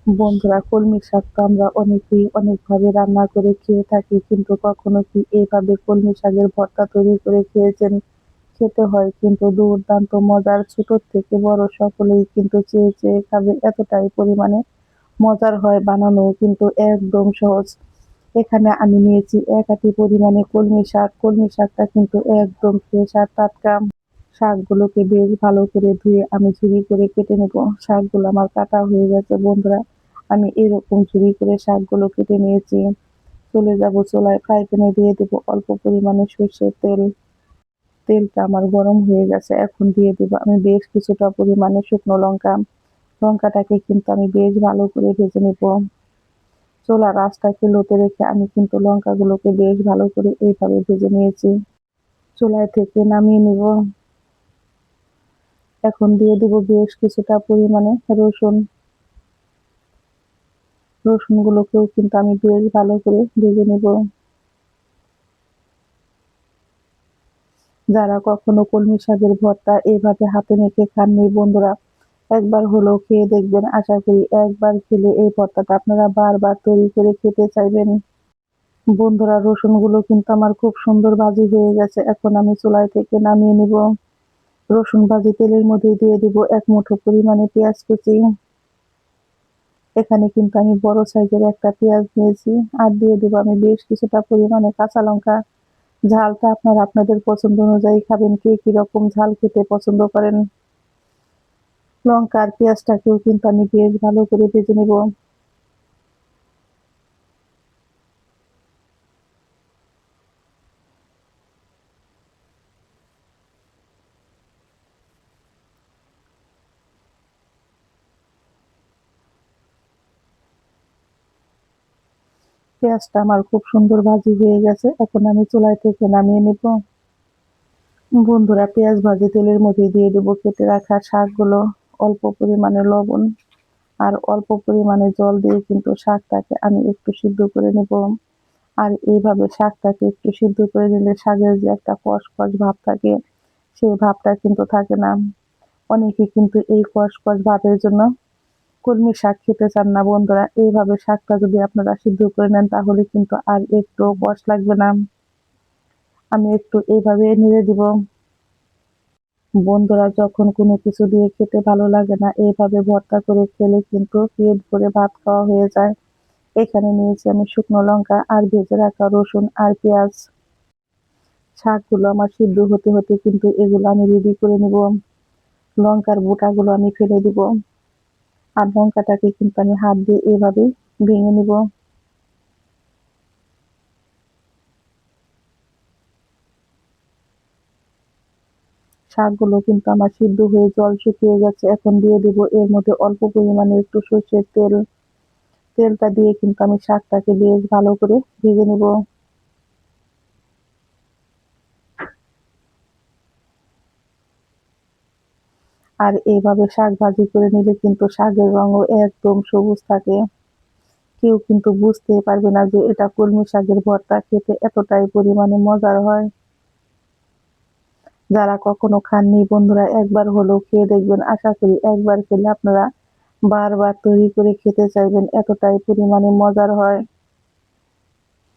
বন্ধুরা, কলমি শাক তো আমরা অনেকেই অনেকভাবে রান্না করে খেয়ে থাকি, কিন্তু কখনো কি এইভাবে কলমি শাকের ভর্তা তৈরি করে খেয়েছেন? খেতে হয় কিন্তু দুর্দান্ত মজার। ছোট থেকে বড় সকলেই কিন্তু চেয়ে চেয়ে খাবে, এতটাই পরিমাণে মজার হয়। বানানো কিন্তু একদম সহজ। এখানে আমি নিয়েছি ১ আঁটি পরিমাণে কলমি শাক। কলমি শাকটা কিন্তু একদম ফ্রেশ আর টাটকা। শাকগুলোকে বেশ ভালো করে ধুয়ে আমি ঝুরি করে কেটে নেব। শাকগুলো আমার কাটা হয়ে গেছে বন্ধুরা। আমি এরকম ঝুরি করে শাকগুলো কেটে নিয়েছি। চলে যাব চুলায়, ফ্রাই প্যানে দিয়ে দেব অল্প পরিমাণে সরষের তেল। তেলটা আমার গরম হয়ে গেছে। এখন দিয়ে দেব আমি বেশ কিছুটা পরিমাণে শুকনো লঙ্কা। লঙ্কাটাকে কিন্তু আমি বেশ ভালো করে ভেজে নেব। চুলার আঁচটাকে লোতে রেখে আমি কিন্তু লঙ্কাগুলোকে বেশ ভালো করে এইভাবে ভেজে নিয়েছি। চুলায় থেকে নামিয়ে নিব। এখন দিয়ে দিব বেশ কিছুটা পরিমাণে রসুন। রসুনগুলোকেও কিন্তু আমি বেশ ভালো করে ভেজে নেব। যারা কখনো কলমি শাকের ভর্তা এভাবে হাতে মেখে খাননি বন্ধুরা, একবার হলেও খেয়ে দেখবেন। আশা করি একবার খেলে এই ভর্তাটা আপনারা বারবার তৈরি করে খেতে চাইবেন। বন্ধুরা, রসুনগুলো কিন্তু আমার খুব সুন্দর ভাজি হয়ে গেছে। এখন আমি চুলায় থেকে নামিয়ে নিব। রসুন ভাজি তেলের মধ্যে দিয়ে দিব ১ মুঠো পরিমাণে পেঁয়াজ কুচি। এখানে কিন্তু আমি বড় সাইজের একটা পেঁয়াজ নিয়েছি। আর দিয়ে দিব আমি বেশ কিছুটা পরিমাণে কাঁচা লঙ্কা। ঝালটা আপনারা আপনাদের পছন্দ অনুযায়ী খাবেন, কে কিরকম ঝাল খেতে পছন্দ করেন। লঙ্কা আর পেঁয়াজটাকেও কিন্তু আমি বেশ ভালো করে ভেজে নেব। পেঁয়াজটা আমার খুব সুন্দর ভাজি হয়ে গেছে। এখন আমি চুলায় থেকে নামিয়ে নেব। বন্ধুরা, পেঁয়াজ ভাজি তেলের মধ্যে দিয়ে দেব কেটে রাখা শাকগুলো। অল্প পরিমাণে লবণ আর অল্প পরিমাণে জল দিয়ে কিন্তু শাকটাকে আমি একটু সিদ্ধ করে নেব। আর এইভাবে শাকটাকে একটু সিদ্ধ করে নিলে শাকের যে একটা কষকষ ভাব থাকে, সেই ভাবটা কিন্তু থাকে না। অনেকে কিন্তু এই কষকষ ভাবের জন্য কলমি শাক খেতে চান না বন্ধুরা। এইভাবে শাকটা যদি আপনারা সিদ্ধ করে নেন তাহলে কিন্তু আর একটুও কষ লাগবে না। আমি একটু এইভাবে নেড়ে দিব। বন্ধুরা, যখন কোনো কিছু দিয়ে খেতে ভালো লাগে না, এইভাবে ভর্তা করে খেলে কিন্তু পেট ভরে ভাত খাওয়া হয়ে যায়। এখানে নিয়েছি আমি শুকনো লঙ্কা আর ভেজে রাখা রসুন আর পেঁয়াজ। শাকগুলো আমার সিদ্ধ হতে হতে কিন্তু এগুলো আমি রেডি করে নিব। লঙ্কার বোটাগুলো আমি ফেলে দিব। আর লঙ্কাটাকে কিন্তু আমি হাত দিয়ে এভাবেই ভেঙে নিব। শাকগুলো কিন্তু আমার সিদ্ধ হয়ে জল শুকিয়ে গেছে। এখন দিয়ে দিব এর মধ্যে অল্প পরিমাণে একটু সরষের তেল। তেলটা দিয়ে কিন্তু আমি শাকটাকে বেশ ভালো করে ভেজে নিব। আর এইভাবে শাক ভাজি করে নিলে কিন্তু শাকের রঙও একদম সবুজ থাকে। কেউ কিন্তু বুঝতেই পারবে না যে এটা কলমি শাকের ভর্তা। খেতে এতটাই পরিমাণে মজার হয়। যারা কখনো খাননি বন্ধুরা, একবার হলেও খেয়ে দেখবেন। আশা করি একবার খেলে আপনারা বারবার তৈরি করে খেতে চাইবেন, এতটাই পরিমাণে মজার হয়।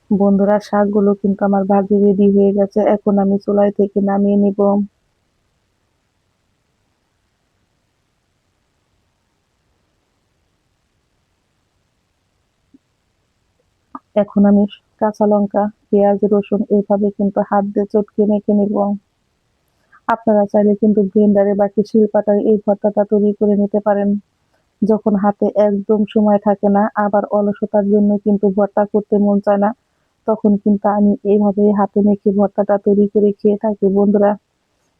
বন্ধুরা, শাকগুলো কিন্তু আমার ভাজি রেডি হয়ে গেছে। এখন আমি চুলায় থেকে নামিয়ে নিব। এখন আমি কাঁচা লঙ্কা, পেঁয়াজ, রসুন এইভাবে কিন্তু হাত দিয়ে চটকে মেখে নিব। আপনারা চাইলে কিন্তু ব্লেন্ডারে বা শিলপাটায় এই ভর্তাটা তৈরি করে নিতে পারেন। যখন হাতে একদম সময় থাকে না, আবার অলসতার জন্য কিন্তু ভর্তা করতে মন চায় না, তখন কিন্তু আমি এইভাবে হাতে মেখে ভর্তাটা তৈরি করে খেয়ে থাকি বন্ধুরা।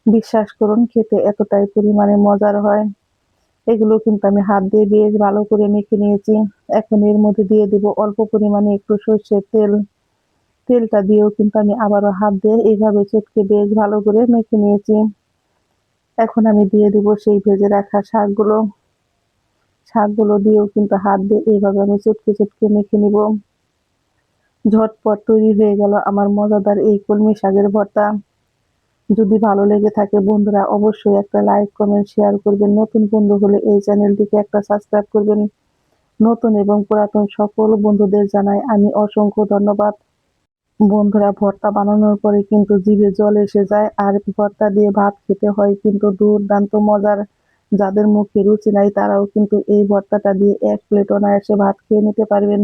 বিশ্বাস করুন, খেতে এতটাই পরিমাণে মজার হয়। এগুলো কিন্তু আমি হাত দিয়ে বেশ ভালো করে মেখে নিয়েছি। এখন এর মধ্যে দিয়ে দেব অল্প পরিমাণে একটু সরষের তেল। তেলটা দিয়েও কিন্তু আমি আবারও হাত দিয়ে এইভাবে চটকে বেশ ভালো করে মেখে নিয়েছি। এখন আমি দিয়ে দিব সেই ভেজে রাখা শাকগুলো। শাকগুলো দিয়েও কিন্তু হাত দিয়ে এইভাবে আমি চটকে চটকে মেখে নিব। ঝটপট তৈরি হয়ে গেল আমার মজাদার এই কলমি শাকের ভর্তা। যদি ভালো লেগে থাকে বন্ধুরা, অবশ্যই একটা লাইক, কমেন্ট, শেয়ার করবেন। নতুন বন্ধু হলে এই চ্যানেলটিকে একটা সাবস্ক্রাইব করবেন। নতুন এবং পুরাতন সকল বন্ধুদের জানাই আমি অসংখ্য ধন্যবাদ। বন্ধুরা, ভর্তা বানানোর পরে কিন্তু জিভে জল এসে যায়, আর ভর্তা দিয়ে ভাত খেতে হয় কিন্তু দুর্দান্ত মজার। যাদের মুখে রুচি নাই তারাও কিন্তু এই ভর্তাটা দিয়ে ১ প্লেট অনায়াসে ভাত খেয়ে নিতে পারবেন।